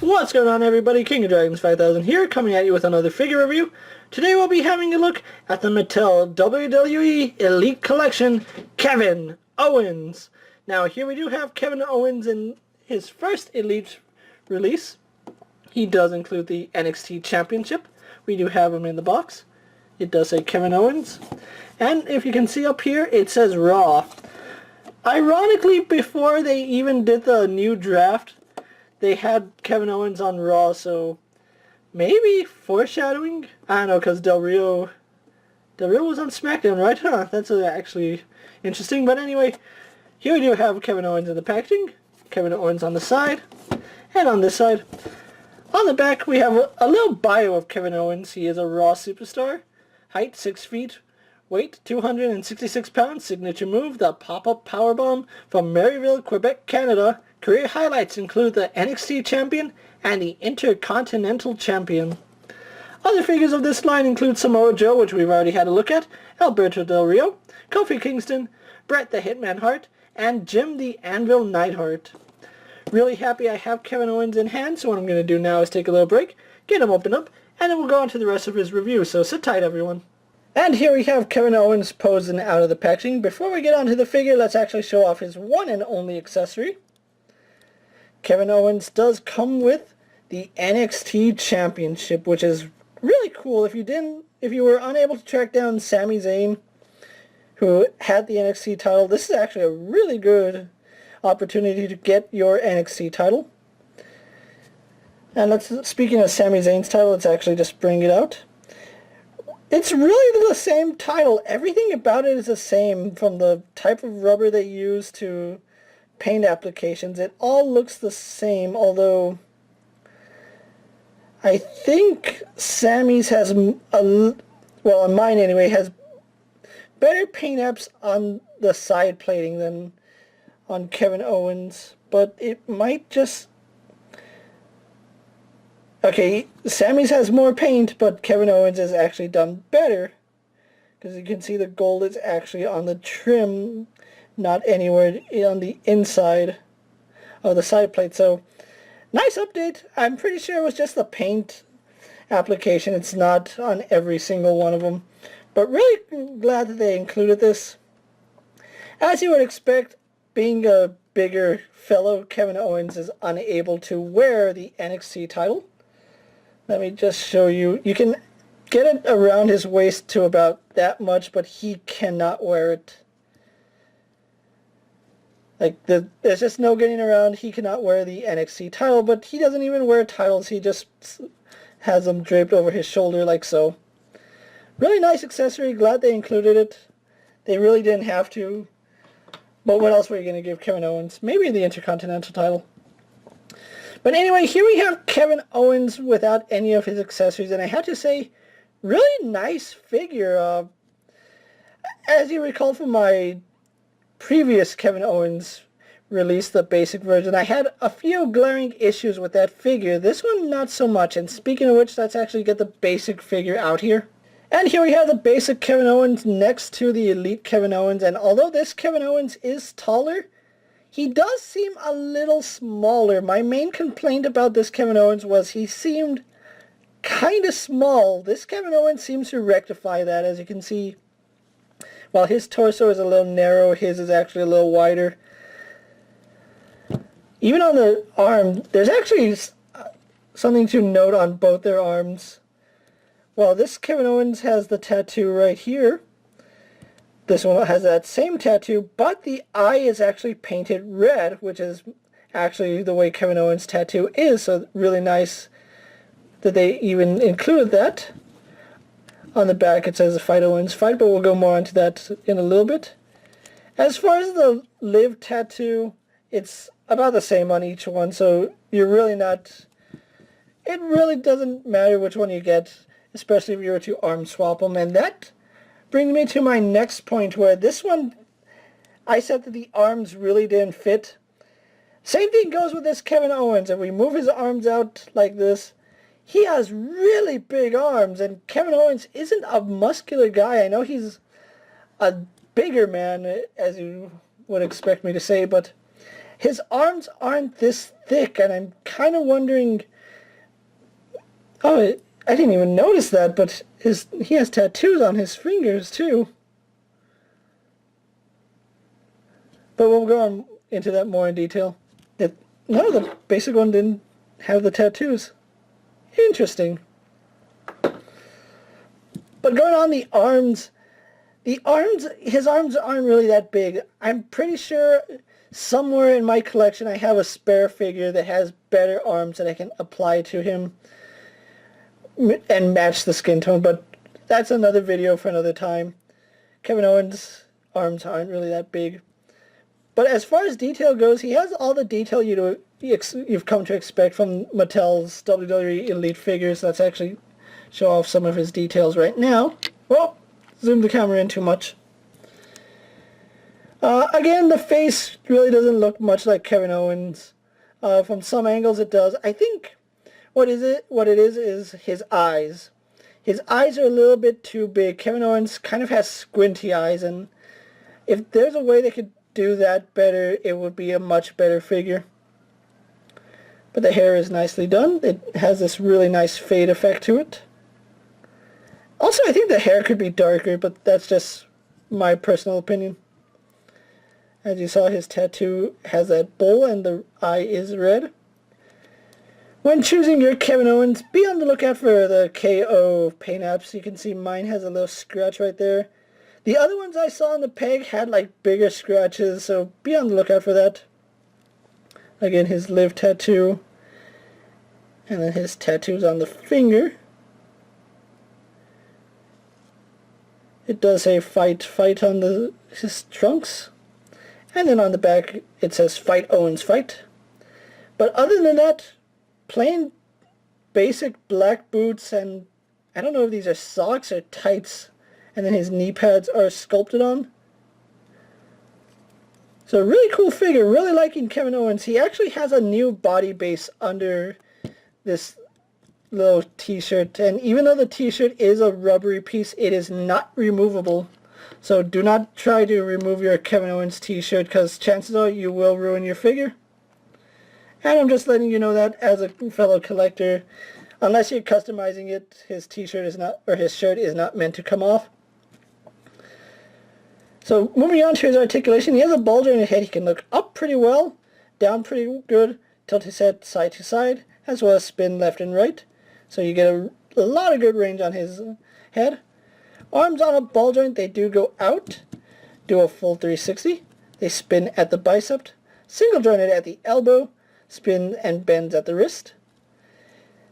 What's going on, everybody? King of Dragons 5000 here, coming at you with another figure review. Today we'll be having a look at the Mattel WWE Elite Collection Kevin Owens. Now here we do have Kevin Owens in his first Elite release. He does include the NXT Championship. We do have him in the box. It does say Kevin Owens. And if you can see up here, it says Raw. Ironically, before they even did the new draft, they had Kevin Owens on Raw, so maybe foreshadowing? I don't know, because Del Rio was on SmackDown, right? Huh, that's actually interesting. But anyway, here we do have Kevin Owens in the packaging, Kevin Owens on the side, and on this side. On the back, we have a little bio of Kevin Owens. He is a Raw superstar, height 6 feet, weight 266 pounds, signature move, the pop-up powerbomb from Maryville, Quebec, Canada. Career highlights include the NXT Champion and the Intercontinental Champion. Other figures of this line include Samoa Joe, which we've already had a look at, Alberto Del Rio, Kofi Kingston, Bret the Hitman Hart, and Jim the Anvil Neidhart. Really happy I have Kevin Owens in hand, so what I'm going to do now is take a little break, get him opened up, and then we'll go on to the rest of his review, so sit tight, everyone. And here we have Kevin Owens posing out of the packaging. Before we get onto the figure, let's actually show off his one and only accessory. Kevin Owens does come with the NXT Championship, which is really cool. If you were unable to track down Sami Zayn, who had the NXT title, this is actually a really good opportunity to get your NXT title. And speaking of Sami Zayn's title, let's actually just bring it out. It's really the same title. Everything about it is the same, from the type of rubber they use to paint applications. It all looks the same, although I think Sammy's has well, on mine anyway, has better paint apps on the side plating than on Kevin Owens, but it might just... Okay, Sammy's has more paint, but Kevin Owens is actually done better, because you can see the gold is actually on the trim, not anywhere on the inside of the side plate. So, nice update. I'm pretty sure it was just the paint application. It's not on every single one of them. But really glad that they included this. As you would expect, being a bigger fellow, Kevin Owens is unable to wear the NXT title. Let me just show you. You can get it around his waist to about that much, but he cannot wear it. Like, there's just no getting around. He cannot wear the NXT title, but he doesn't even wear titles. He just has them draped over his shoulder like so. Really nice accessory. Glad they included it. They really didn't have to. But what else were you going to give Kevin Owens? Maybe the Intercontinental title. But anyway, here we have Kevin Owens without any of his accessories, and I have to say, really nice figure. As you recall from my previous Kevin Owens release, the basic version, I had a few glaring issues with that figure. This one, not so much, and speaking of which, let's actually get the basic figure out here. And here we have the basic Kevin Owens next to the Elite Kevin Owens, and although this Kevin Owens is taller, he does seem a little smaller. My main complaint about this Kevin Owens was he seemed kind of small. This Kevin Owens seems to rectify that. As you can see, while his torso is a little narrow, his is actually a little wider. Even on the arm, there's actually something to note on both their arms. Well, this Kevin Owens has the tattoo right here. This one has that same tattoo, but the eye is actually painted red, which is actually the way Kevin Owens' tattoo is, so really nice that they even included that. On the back it says Fight Owens Fight, but we'll go more into that in a little bit. As far as the Live tattoo, it's about the same on each one, so you're really not... It really doesn't matter which one you get, especially if you were to arm swap them, and that brings me to my next point, where this one, I said that the arms really didn't fit. Same thing goes with this Kevin Owens. If we move his arms out like this, he has really big arms, and Kevin Owens isn't a muscular guy. I know he's a bigger man, as you would expect me to say, but his arms aren't this thick, and I'm kind of wondering Oh, I didn't even notice that, but he has tattoos on his fingers too. But we'll go on into that more in detail. No, the basic one didn't have the tattoos. Interesting. But going on his arms aren't really that big. I'm pretty sure somewhere in my collection I have a spare figure that has better arms that I can apply to him and match the skin tone, but that's another video for another time. Kevin Owens' arms aren't really that big. But as far as detail goes, he has all the detail you've come to expect from Mattel's WWE Elite figures. Let's actually show off some of his details right now. Well, zoom the camera in too much. Again, the face really doesn't look much like Kevin Owens. From some angles it does. I think what it is his eyes. His eyes are a little bit too big. Kevin Owens kind of has squinty eyes, and if there's a way they could do that better, it would be a much better figure. But the hair is nicely done. It has this really nice fade effect to it. Also, I think the hair could be darker, but that's just my personal opinion. As you saw, his tattoo has that bowl and the eye is red. When choosing your Kevin Owens, be on the lookout for the KO paint apps. You can see mine has a little scratch right there. The other ones I saw on the peg had like bigger scratches, so be on the lookout for that. Again, his live tattoo. And then his tattoos on the finger. It does say fight on his trunks. And then on the back it says fight Owens fight. But other than that, plain basic black boots, and I don't know if these are socks or tights, and then his knee pads are sculpted on. So really cool figure, really liking Kevin Owens. He actually has a new body base under this little t-shirt, and even though the t-shirt is a rubbery piece, it is not removable. So do not try to remove your Kevin Owens t-shirt, because chances are you will ruin your figure. And I'm just letting you know that as a fellow collector, unless you're customizing it, his t-shirt is not, or his shirt is not meant to come off. So moving on to his articulation, he has a ball jointed head. He can look up pretty well, down pretty good, tilt his head side to side, as well as spin left and right. So you get a lot of good range on his head. Arms on a ball joint, they do go out, do a full 360. They spin at the bicep, single jointed at the elbow, spin and bends at the wrist.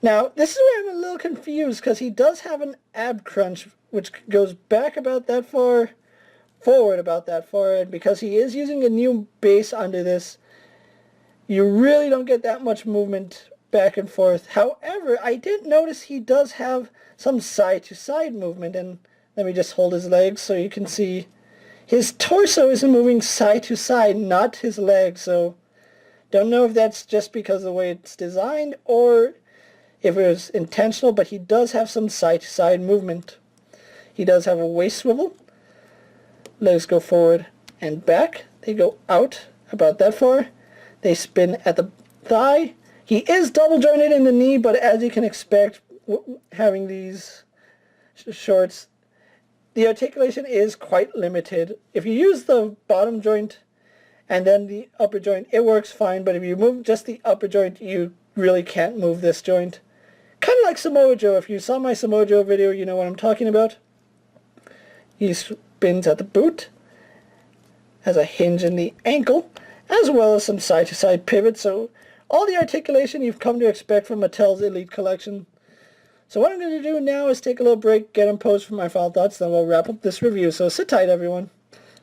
Now, this is where I'm a little confused, because he does have an ab crunch, which goes back about that far, forward about that far, and because he is using a new base under this, you really don't get that much movement back and forth. However, I did notice he does have some side-to-side movement, and let me just hold his legs so you can see. His torso is moving side to side, not his legs, so don't know if that's just because of the way it's designed or if it was intentional, but he does have some side-to-side movement. He does have a waist swivel. Legs go forward and back. They go out about that far. They spin at the thigh. He is double jointed in the knee, but as you can expect, having these shorts, the articulation is quite limited. If you use the bottom joint and then the upper joint, it works fine, but if you move just the upper joint, you really can't move this joint. Kind of like Samoa Joe. If you saw my Samoa Joe video, you know what I'm talking about. He spins at the boot, has a hinge in the ankle, as well as some side-to-side pivots, so all the articulation you've come to expect from Mattel's Elite Collection. So what I'm going to do now is take a little break, get him posed for my final thoughts, then we'll wrap up this review, so sit tight everyone.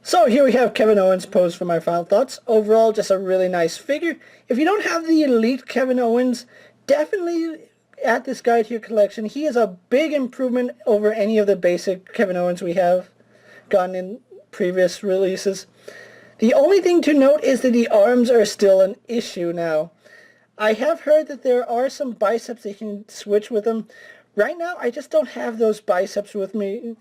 So here we have Kevin Owens posed for my final thoughts. Overall, just a really nice figure. If you don't have the Elite Kevin Owens, definitely add this guy to your collection. He is a big improvement over any of the basic Kevin Owens we have gotten in previous releases. The only thing to note is that the arms are still an issue now. I have heard that there are some biceps that you can switch with them. Right now, I just don't have those biceps with me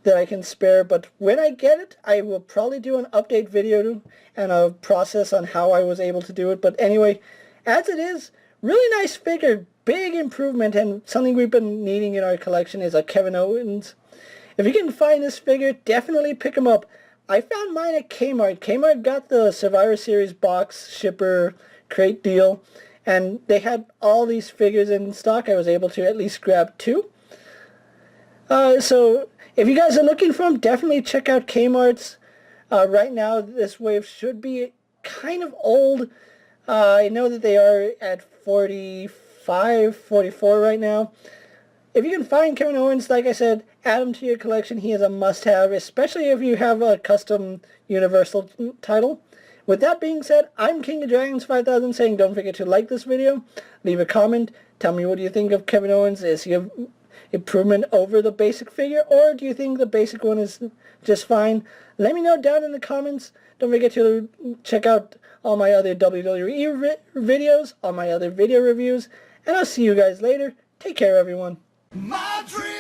that I can spare, but when I get it, I will probably do an update video and a process on how I was able to do it. But anyway, as it is, really nice figure. big improvement and something we've been needing in our collection is a Kevin Owens. If you can find this figure, definitely pick him up. I found mine at Kmart. Kmart got the Survivor Series box shipper crate deal, and they had all these figures in stock. I was able to at least grab 2. So if you guys are looking for them, definitely check out Kmart's. Right now, this wave should be kind of old. I know that they are at 45, 44 right now. If you can find Kevin Owens, like I said, add him to your collection. He is a must-have, especially if you have a custom Universal title. With that being said, I'm KingofDragons 5000 saying don't forget to like this video, leave a comment, tell me what do you think of Kevin Owens. Is he an improvement over the basic figure, or do you think the basic one is just fine? Let me know down in the comments. Don't forget to check out all my other WWE videos, all my other video reviews, and I'll see you guys later. Take care, everyone. My dream.